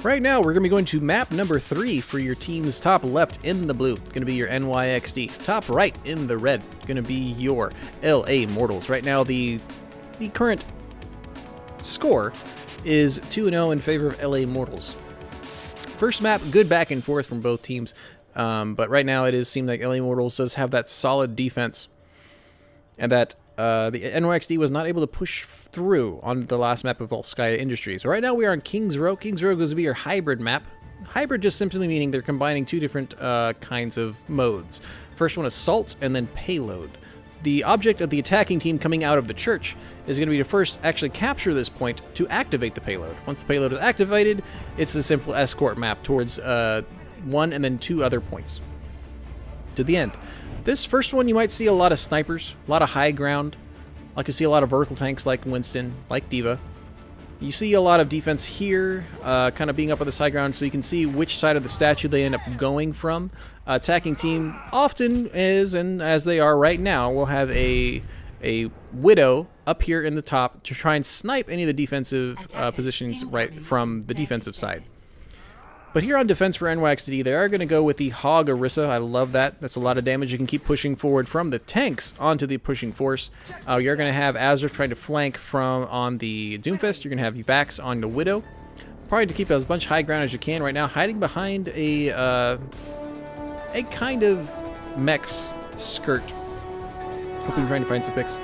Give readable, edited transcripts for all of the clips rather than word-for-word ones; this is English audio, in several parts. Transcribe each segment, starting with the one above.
Right now, we're going to be going to map number 3 for your team's top left in the blue. Going to be your NYXD. Top right in the red. Going to be your LA Mortals. Right now, the current score is 2-0 in favor of LA Mortals. First map, good back and forth from both teams. But right now, it seems like LA Mortals does have that solid defense. And that the NYXD was not able to push through on the last map of Volskaya Industries. Right now we are on Kings Row. Kings Row goes to be your hybrid map. Hybrid just simply meaning they're combining two different kinds of modes. First one, assault, and then payload. The object of the attacking team coming out of the church is going to be to first actually capture this point to activate the payload. Once the payload is activated, it's a simple escort map towards one and then two other points to the end. This first one, you might see a lot of snipers, a lot of high ground. I can see a lot of vertical tanks like Winston, like Diva. You see a lot of defense here, kind of being up on the high ground, so you can see which side of the statue they end up going from. Attacking team often is, and as they are right now, will have a Widow up here in the top to try and snipe any of the defensive positions right from the defensive side. But here on defense for NYXD, they are going to go with the Hog Orisa. I love that. That's a lot of damage. You can keep pushing forward from the tanks onto the pushing force. You're going to have Azure trying to flank from on the Doomfist. You're going to have Vax on the Widow. Probably to keep as much high ground as you can right now, hiding behind a kind of mech's skirt. Hoping you're trying to find some picks.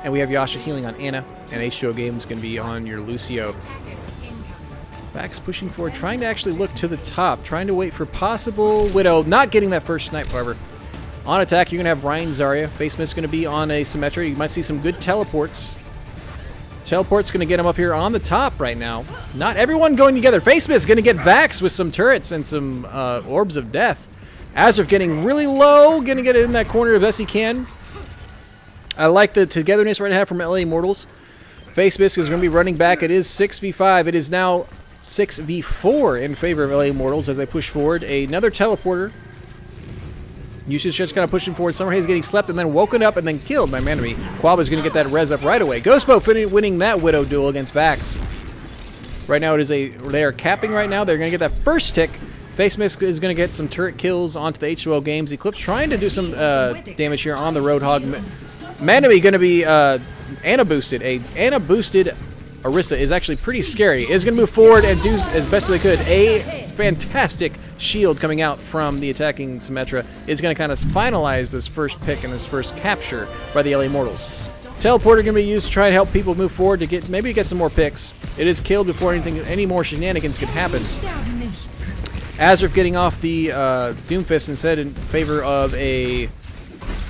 And we have Yasha healing on Anna, and H2O Games going to be on your Lucio. Vax pushing forward, trying to actually look to the top, trying to wait for possible Widow, not getting that first snipe, however. On attack, you're going to have Ryan Zarya. Face Mist going to be on a Symmetra. You might see some good teleports. Teleport's going to get him up here on the top right now. Not everyone going together. Face Mist going to get Vax with some turrets and some orbs of death. Azrif getting really low, going to get it in that corner as best he can. I like the togetherness right now from LA Immortals. Face Mist is going to be running back. It is 6v5. It is now 6v4 in favor of LA Immortals as they push forward. Another teleporter. Usage just kind of pushing forward. Summerhaze getting slept and then woken up and then killed by Manami. Quab is going to get that res up right away. Ghostbow winning that Widow duel against Vax. Right now they are capping right now. They're going to get that first tick. Face Mist is going to get some turret kills onto the H2O Games. Eclipse trying to do some damage here on the Roadhog. Manami going to be Ana boosted. Ana boosted Orisa is actually pretty scary. Is going to move forward and do as best they could. A fantastic shield coming out from the attacking Symmetra is going to kind of finalize this first pick and this first capture by the LA Mortals. Teleporter going to be used to try and help people move forward to maybe get some more picks. It is killed before any more shenanigans could happen. Azrif getting off the Doomfist instead in favor of a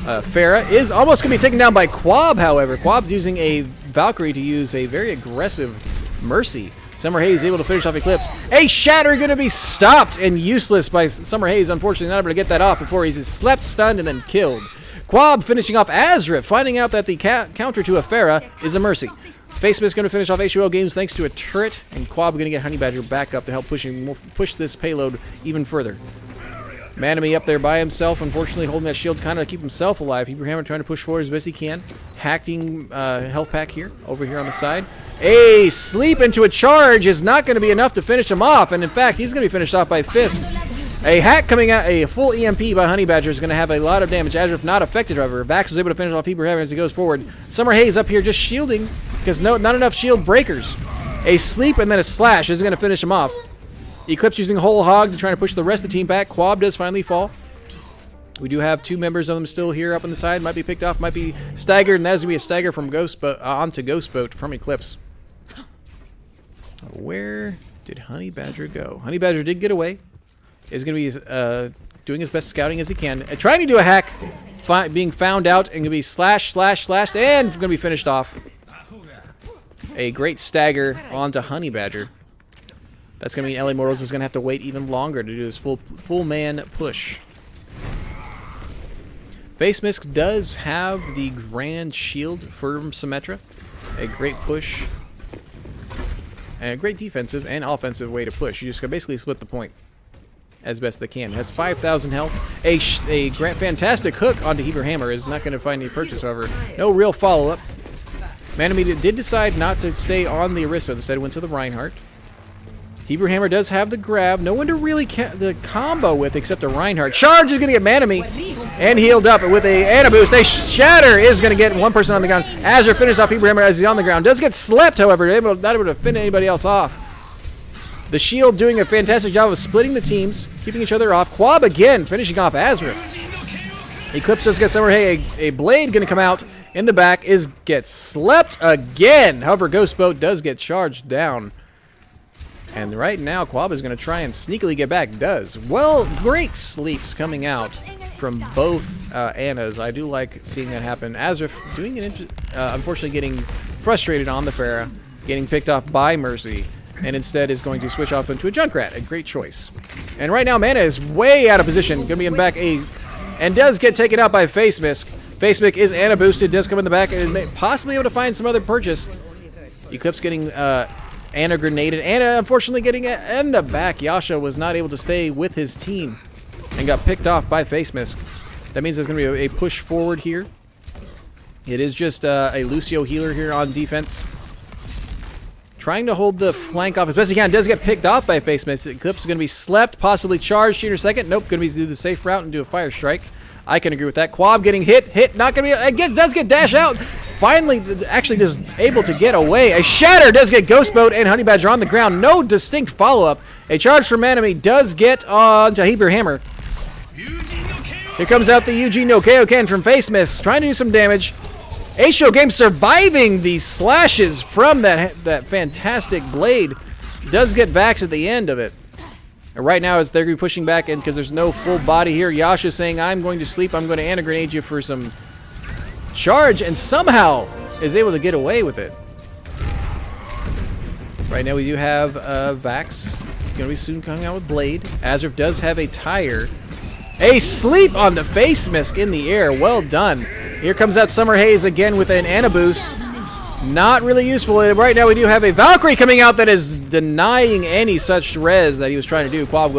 Pharah is almost going to be taken down by Quab, however. Quab using a Valkyrie to use a very aggressive Mercy. Summerhaze able to finish off Eclipse. A Shatter going to be stopped and useless by Summerhaze. Unfortunately, not able to get that off before he's slept, stunned, and then killed. Quab finishing off Azrif, finding out that the counter to a Pharah is a Mercy. Face Mist going to finish off H2O Games thanks to a turret, and Quab going to get Honey Badger back up to help push this payload even further. Manami up there by himself, unfortunately holding that shield kind of to keep himself alive. Heberhammer trying to push forward as best he can. Hacking health pack here, over here on the side. A sleep into a charge is not going to be enough to finish him off, and in fact, he's going to be finished off by Fisk. A hack coming out, a full EMP by Honey Badger is going to have a lot of damage. Azrif not affected, however. Vax was able to finish off Heberhammer as he goes forward. Summerhaze up here just shielding, because not enough shield breakers. A sleep and then a slash is going to finish him off. Eclipse using Whole Hog to try to push the rest of the team back. Quab does finally fall. We do have two members of them still here up on the side. Might be picked off, might be staggered, and that is going to be a stagger from onto Ghostboat from Eclipse. Where did Honey Badger go? Honey Badger did get away. Is going to be doing his best scouting as he can. Trying to do a hack, being found out, and going to be slashed, and going to be finished off. A great stagger onto Honey Badger. That's going to mean LA Mortals is going to have to wait even longer to do this full man push. Face Mist does have the Grand Shield from Symmetra. A great push. And a great defensive and offensive way to push. You just basically split the point as best they can. It has 5,000 health. A fantastic hook onto Heberhammer is not going to find any purchase, however. No real follow-up. Manami did decide not to stay on the Orisa. Instead went to the Reinhardt. Hebrew Hammer does have the grab. No one to really the combo with except a Reinhardt. Charge is going to get Manami and healed up with a Ana Boost. A Shatter is going to get one person on the ground. Azure finishes off Hebrew Hammer as he's on the ground. Does get slept, however, not able to finish anybody else off. The Shield doing a fantastic job of splitting the teams, keeping each other off. Quab again finishing off Azure. Eclipse does get Summer Hay. A Blade going to come out in the back. Gets slept again. However, Ghost Boat does get charged down. And right now, Quab is going to try and sneakily get back. Does. Well, great sleeps coming out from both Annas. I do like seeing that happen. Azrif doing unfortunately getting frustrated on the Pharah, getting picked off by Mercy, and instead is going to switch off into a Junkrat. A great choice. And right now, Mana is way out of position. Going to be in back and does get taken out by Face Misk. Face Misk is Ana boosted, does come in the back, and is possibly able to find some other purchase. Eclipse getting Ana grenaded. Ana unfortunately getting it in the back. Yasha was not able to stay with his team and got picked off by Face Misk. That means there's going to be a push forward here. It is just a Lucio healer here on defense. Trying to hold the flank off as best he can. Does get picked off by Face Misk. Eclipse is going to be slept, possibly charged here in a second. Nope, going to be do the safe route and do a fire strike. I can agree with that. Quab getting hit, not going to be, does get dash out. Finally, actually just able to get away. A Shatter does get Ghost Boat and Honey Badger on the ground. No distinct follow-up. A charge from enemy does get onto Hebrew Hammer. Here comes out the Eugene no Kaioken from Face Misk, trying to do some damage. H2O Game surviving the slashes from that fantastic blade. Does get Vax at the end of it. And right now, they're going to be pushing back in because there's no full body here. Yasha saying, I'm going to sleep. I'm going to Ana grenade you for some charge, and somehow is able to get away with it. Right now we do have Vax going to be soon coming out with Blade. Azrif does have a tire. A sleep on the Face Misk in the air. Well done. Here comes out Summer Haze again with an Ana boost. Not really useful. Right now we do have a Valkyrie coming out that is denying any such res that he was trying to do. Quab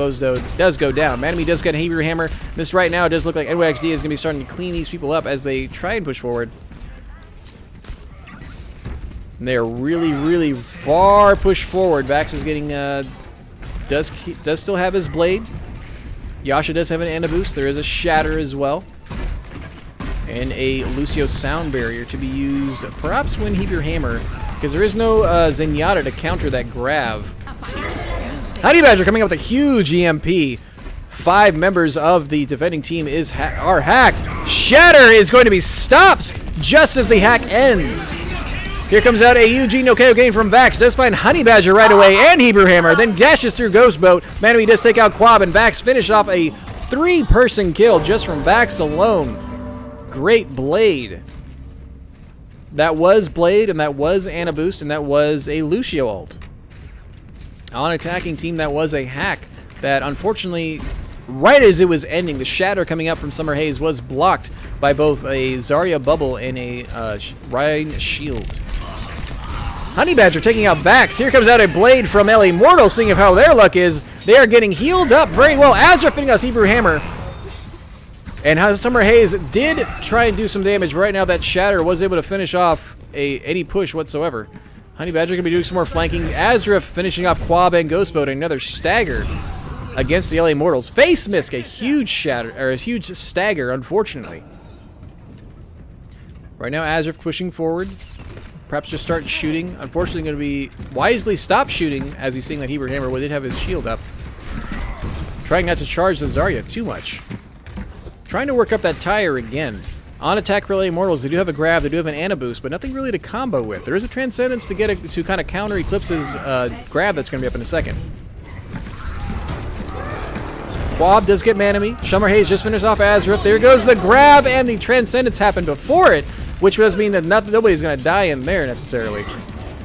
does go down. Manami does get a Hebrew Hammer. This right now does look like NYXD is going to be starting to clean these people up as they try and push forward. And they're really, really far pushed forward. Vax is getting, does still have his Blade. Yasha does have an Ana boost. There is a Shatter as well. And a Lucio Sound Barrier to be used perhaps when Hebrew Hammer, because there is no Zenyatta to counter that grab. Honey Badger coming up with a huge EMP. 5 members of the defending team are hacked. Shatter is going to be stopped just as the hack ends. Here comes out a Eugene no Kaioken from Vax. Does find Honey Badger right away and Hebrew Hammer. Then dashes through Ghost Boat. Manami does take out Quab, and Vax finish off a 3-person kill just from Vax alone. Great Blade. That was Blade, and that was Ana boost, and that was a Lucio ult. On attacking team, that was a hack that unfortunately, right as it was ending, the Shatter coming up from Summer Haze was blocked by both a Zarya Bubble and a Ryan Shield. Honey Badger taking out Vax. Here comes out a Blade from LA Mortal, seeing how their luck is. They are getting healed up very well. Azure finishing us Hebrew Hammer. And Summer Haze did try and do some damage, but right now that Shatter was able to finish off any push whatsoever. Honey Badger going to be doing some more flanking. Azrif finishing off Quab and Ghost Boat, another stagger against the LA Mortals. Face Misk, a huge stagger, unfortunately. Right now Azrif pushing forward. Perhaps just start shooting. Unfortunately going to be wisely stop shooting as he's seeing that Hebrew Hammer did have his shield up. Trying not to charge the Zarya too much. Trying to work up that tire again. On attack for LA Immortals, they do have a grab, they do have an Ana boost, but nothing really to combo with. There is a Transcendence to get to kind of counter Eclipse's grab that's going to be up in a second. Quab does get Manami. Summer Haze just finished off Azrif. There goes the grab, and the Transcendence happened before it, which does mean that nobody's going to die in there necessarily.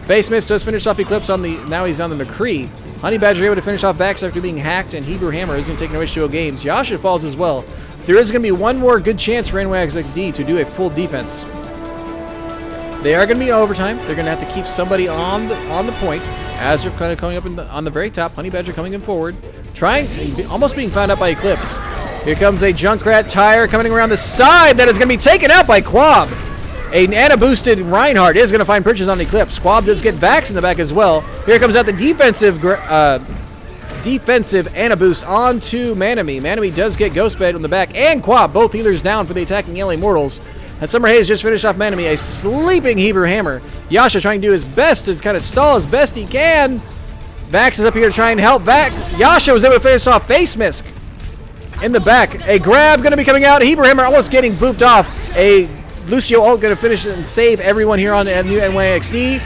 Face Mist does finish off Eclipse on the, now he's on the McCree. Honey Badger able to finish off Vax after being hacked, and Hebrew Hammer is going to take no H2O games. Yasha falls as well. There is going to be one more good chance for NYXD to do a full defense. They are going to be in overtime. They're going to have to keep somebody on the point. Azure kind of coming up on the very top. Honey Badger coming in forward. Almost being found out by Eclipse. Here comes a Junkrat tire coming around the side that is going to be taken out by Quab. A nano-boosted Reinhardt is going to find purchase on Eclipse. Quab does get Vax in the back as well. Here comes out the defensive Ana-boost onto Manami. Manami does get Ghostbed on the back, and Quab, both healers down for the attacking LA Mortals. And Summer Hayes just finished off Manami, a sleeping Heber Hammer. Yasha trying to do his best to kind of stall as best he can. Vax is up here to try and help back. Yasha was able to finish off Face Misk in the back. A grab going to be coming out. Heber Hammer almost getting booped off. A Lucio ult going to finish and save everyone here on the new NYXD.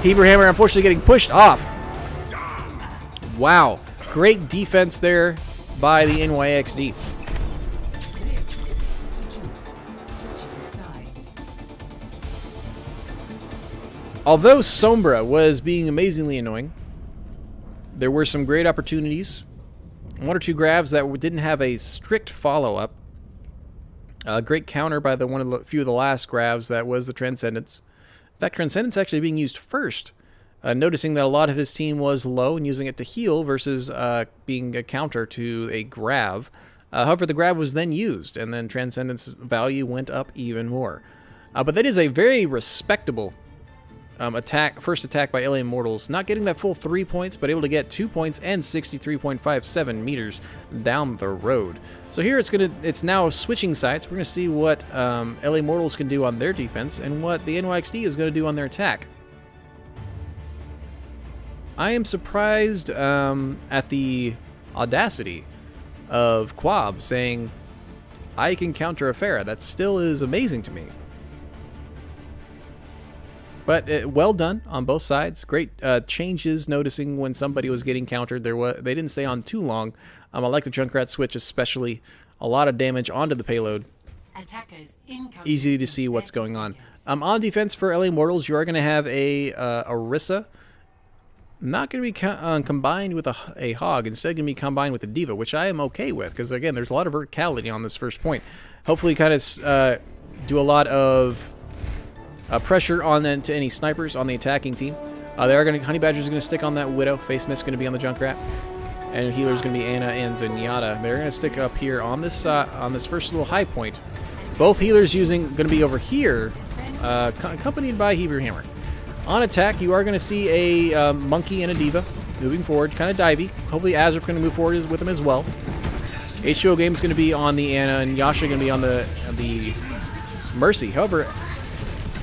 Heber Hammer unfortunately getting pushed off. Wow. Great defense there by the NYXD. Although Sombra was being amazingly annoying, there were some great opportunities. One or two grabs that didn't have a strict follow-up. A great counter by the few of the last grabs that was the Transcendence. In fact, Transcendence actually being used first. Noticing that a lot of his team was low and using it to heal versus being a counter to a grab. However, the grab was then used, and then Transcendence value went up even more. But that is a very respectable first attack by LA Immortals. Not getting that full 3 points, but able to get 2 points and 63.57 meters down the road. So here it's now switching sides. We're gonna see what LA Immortals can do on their defense and what the NYXD is gonna do on their attack. I am surprised at the audacity of Quab saying, I can counter a Pharah. That still is amazing to me. But well done on both sides. Great changes, noticing when somebody was getting countered. They didn't stay on too long. I like the Junkrat switch especially. A lot of damage onto the payload. Easy to see what's going on. On defense for LA Mortals, you are going to have a Orisa. Not going to be combined with a Hog. Instead, going to be combined with a Diva, which I am okay with. Because, again, there's a lot of verticality on this first point. Hopefully kind of do a lot of pressure on to any snipers on the attacking team. Honey Badger's going to stick on that Widow. Face Mist going to be on the Junkrat. And Healer's going to be Ana and Zenyatta. They're going to stick up here on this first little high point. Both healers going to be over here, accompanied by Heber Hammer. On attack, you are going to see a Monkey and a Diva moving forward, kind of divey. Hopefully Azurf going to move forward with them as well. H2O Game is going to be on the Ana, and Yasha going to be on the Mercy. However,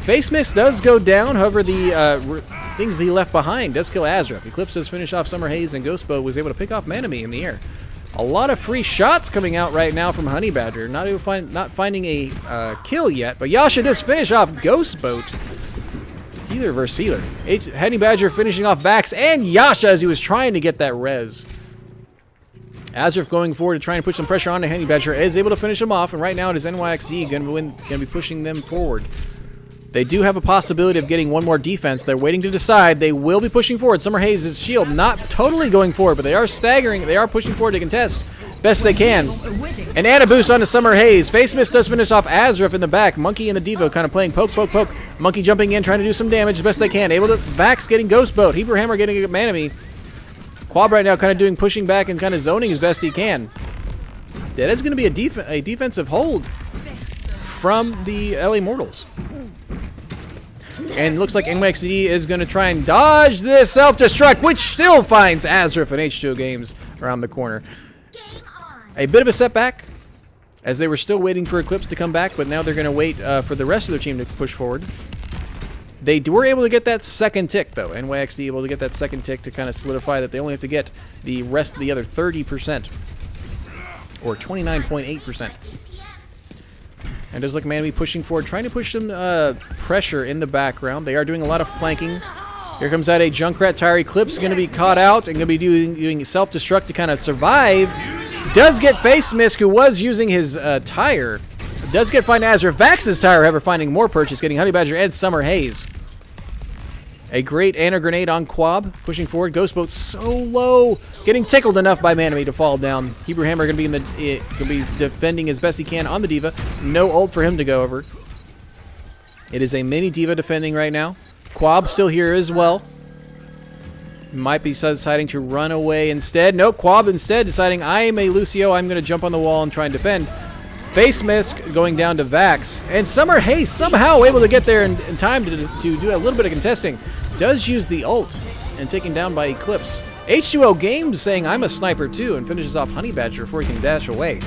Face Mist does go down. However, the things he left behind does kill Azurf. Eclipse does finish off Summer Haze, and Ghostbow was able to pick off Manami in the air. A lot of free shots coming out right now from Honey Badger. Not finding a kill yet, but Yasha does finish off Ghostboat. Healer versus healer. Honey Badger finishing off Vax and Yasha as he was trying to get that res. Azurf going forward to try and put some pressure on Honey Badger is able to finish him off, and right now it is NYXD going to be pushing them forward. They do have a possibility of getting one more defense. They're waiting to decide. They will be pushing forward. Summer Haze's shield not totally going forward, but they are staggering. They are pushing forward to contest best they can. An Ana boost onto Summer Haze. Face Mist does finish off Azurf in the back. Monkey and the Diva kind of playing poke, poke, poke. Monkey jumping in, trying to do some damage as best they can. Able to Vax getting Ghost Boat. Heber Hammer getting a Manami. Quab right now kind of doing pushing back and kind of zoning as best he can. That is going to be a defensive hold from the LA Mortals. And looks like NYXD is going to try and dodge this self-destruct, which still finds Azurf and H2O Games around the corner. A bit of a setback, as they were still waiting for Eclipse to come back, but now they're going to wait for the rest of their team to push forward. They were able to get that second tick, though. NYXD able to get that second tick to kind of solidify that they only have to get the rest of the other 30%, or 29.8%. And does look Manami pushing forward, trying to push some pressure in the background. They are doing a lot of flanking. Here comes out a Junkrat Tire. Eclipse going to be caught out and going to be doing self-destruct to kind of survive. Does get Face Mist, who was using his tire. Does get find Azurf. Vax's tire, however, finding more purchase, getting Honey Badger and Summer Haze. A great Ana grenade on Quab, pushing forward. Ghost Boat so low, getting tickled enough by Manami to fall down. Heber Hammer going to be defending as best he can on the Diva. No ult for him to go over. It is a mini Diva defending right now. Quab still here as well. Might be deciding to run away instead. Nope, Quab instead deciding I am a Lucio. I'm going to jump on the wall and try and defend. Face Mist going down to Vax. And Summer Haze somehow able to get there in time to do a little bit of contesting. Does use the ult and taken down by Eclipse. H2O Games saying I'm a sniper too and finishes off Honey Badger before he can dash away.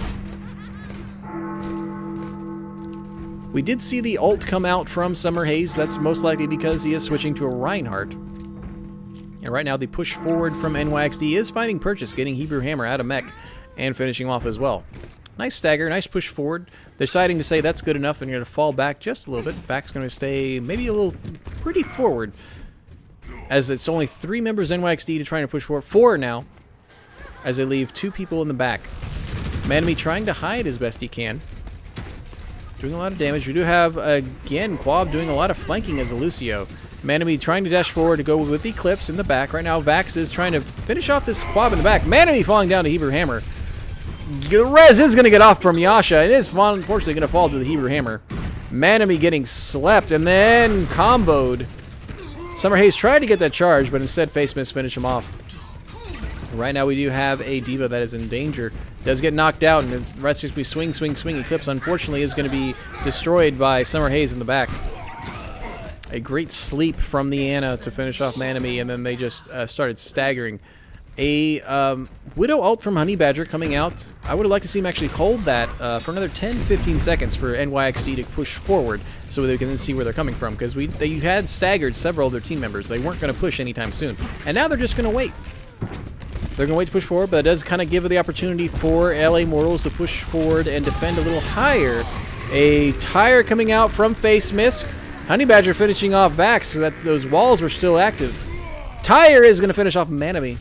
We did see the ult come out from Summer Haze. That's most likely because he is switching to a Reinhardt. And right now the push forward from NYXD is finding Purchase, getting Hebrew Hammer out of mech and finishing off as well. Nice stagger, nice push forward. They're deciding to say that's good enough and you're going to fall back just a little bit. Back's going to stay maybe a little pretty forward. As it's only 3 members NYXD to try to push forward. 4 now. As they leave 2 people in the back. Manami trying to hide as best he can. Doing a lot of damage. We do have, again, Quab doing a lot of flanking as a Lucio. Manami trying to dash forward to go with Eclipse in the back. Right now, Vax is trying to finish off this Quab in the back. Manami falling down to Hebrew Hammer. The res is going to get off from Yasha. It is unfortunately going to fall to the Hebrew Hammer. Manami getting slept and then comboed. Summer Haze tried to get that charge, but instead Face Mist finished him off. Right now we do have a D.Va that is in danger. Does get knocked out, and the rest just be swing. Eclipse, unfortunately, is going to be destroyed by Summer Haze in the back. A great sleep from the Ana to finish off Manami, and then they just started staggering. A Widow ult from Honey Badger coming out. I would have liked to see him actually hold that for another 10-15 seconds for NYXD to push forward so they can then see where they're coming from, because they had staggered several of their team members. They weren't going to push anytime soon. And now they're just going to wait. They're going to wait to push forward, but it does kind of give the opportunity for LA Mortals to push forward and defend a little higher. A tire coming out from Face Mist. Honey Badger finishing off Vax so that those walls were still active. Tire is going to finish off Manami.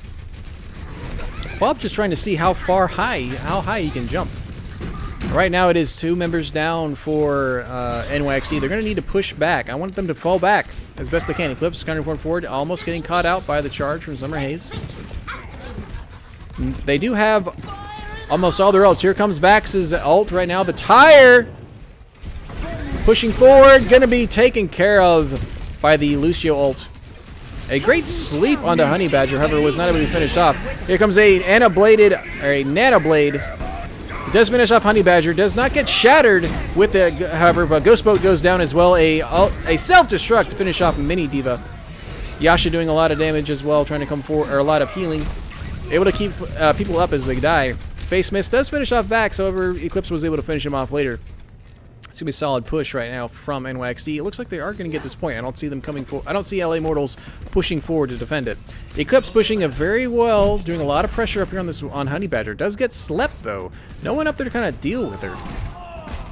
Bob just trying to see how high he can jump. Right now it is 2 members down for NYXD. They're going to need to push back. I want them to fall back as best they can. Eclipse kind of going forward, almost getting caught out by the charge from Summer Haze. They do have almost all their ults. Here comes Vax's ult right now. The tire pushing forward, going to be taken care of by the Lucio ult. A great sleep onto Honey Badger, however, was not able to be finished off. Here comes a Nanoblade. It does finish off Honey Badger. Does not get shattered with it, however, but Ghost Boat goes down as well. A self-destruct to finish off Mini D.Va. Yasha doing a lot of damage as well, trying to come forward, or a lot of healing. Able to keep people up as they die. Face Mist does finish off Vax, however, Eclipse was able to finish him off later. It's going to be a solid push right now from NYXD. It looks like they are going to get this point. I don't see them coming forward. I don't see LA Mortals pushing forward to defend it. Eclipse pushing it very well, doing a lot of pressure up here on Honey Badger. Does get slept, though. No one up there to kind of deal with her.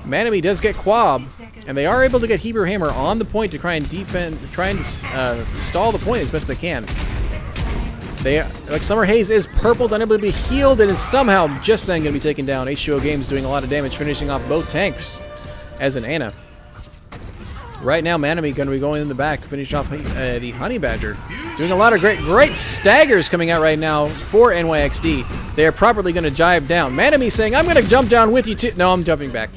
Manami does get Quab, and they are able to get Hebrew Hammer on the point to try and stall the point as best they can. Like Summer Haze is purpled, unable to be healed, and is somehow just then going to be taken down. H2O Games doing a lot of damage, finishing off both tanks as an Ana. Right now, Manami going to be going in the back, finish off the Honey Badger. Doing a lot of great staggers coming out right now for NYXD. They are properly going to jive down. Manami saying, I'm going to jump down with you too. No, I'm jumping back.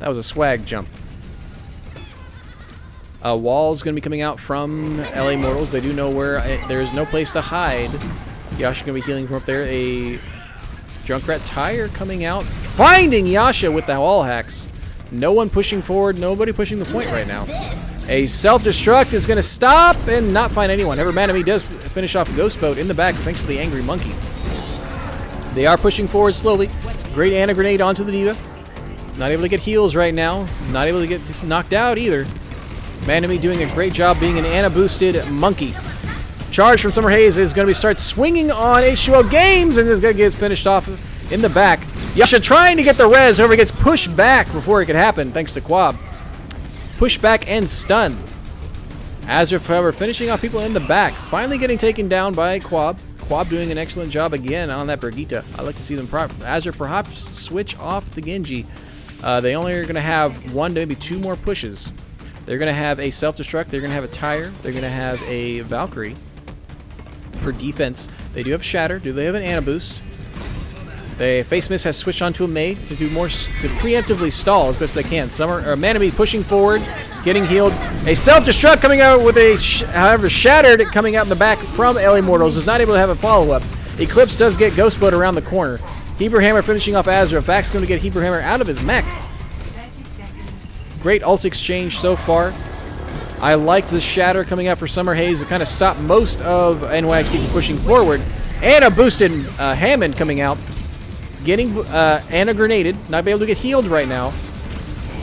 That was a swag jump. Wall's going to be coming out from LA Mortals. They do know where there's no place to hide. Yasha going to be healing from up there. A Junkrat tire coming out, finding Yasha with the wall hacks. No one pushing forward, nobody pushing the point right now. A self-destruct is going to stop and not find anyone. However, Manami does finish off Ghost Boat in the back thanks to the Angry Monkey. They are pushing forward slowly. Great Ana grenade onto the D.Va. Not able to get heals right now. Not able to get knocked out either. Manami doing a great job being an Ana-boosted monkey. Charge from Summer Haze is going to start swinging on H2O Games, and is going to get finished off in the back. Yasha trying to get the res, however gets pushed back before it could happen thanks to Quab. Push back and stun. Azure, however, finishing off people in the back. Finally getting taken down by Quab. Quab doing an excellent job again on that Brigitte. I'd like to see them Azure perhaps switch off the Genji. They only are going to have 1 to maybe 2 more pushes. They're going to have a self-destruct. They're going to have a tire. They're going to have a Valkyrie for defense. They do have Shatter. Do they have an Ana boost? Face Mist has switched onto a Mei to do more, to preemptively stall as best they can. Manami pushing forward, getting healed. A self-destruct coming out with however, Shattered coming out in the back from LA Mortals is not able to have a follow-up. Eclipse does get Ghost Boat around the corner. Hebrew Hammer finishing off Azra. Vax going to get Hebrew Hammer out of his mech. Great ult exchange so far. I like the Shatter coming out for Summer Haze to kind of stop most of NYXD from pushing forward. And a boosted Hammond coming out. Getting Anna grenaded. Not be able to get healed right now.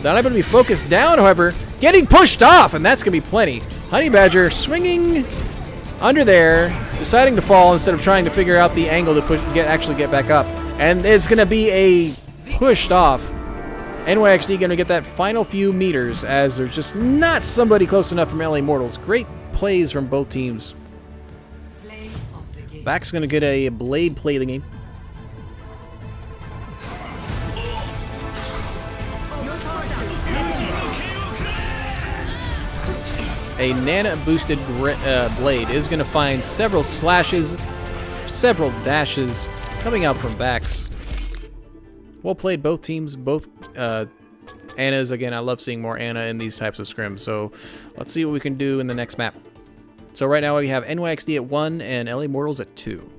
Not able to be focused down, however. Getting pushed off, and that's going to be plenty. Honey Badger swinging under there. Deciding to fall instead of trying to figure out the angle to actually get back up. And it's going to be a pushed off. NYXD going to get that final few meters as there's just not somebody close enough from LA Mortals. Great plays from both teams. Back's going to get a Blade play of the game. A Nana boosted Blade is going to find several slashes, several dashes coming out from Bax. Well played, both teams, both Annas. Again, I love seeing more Anna in these types of scrims, so let's see what we can do in the next map. So right now we have NYXD at 1 and LA Mortals at 2.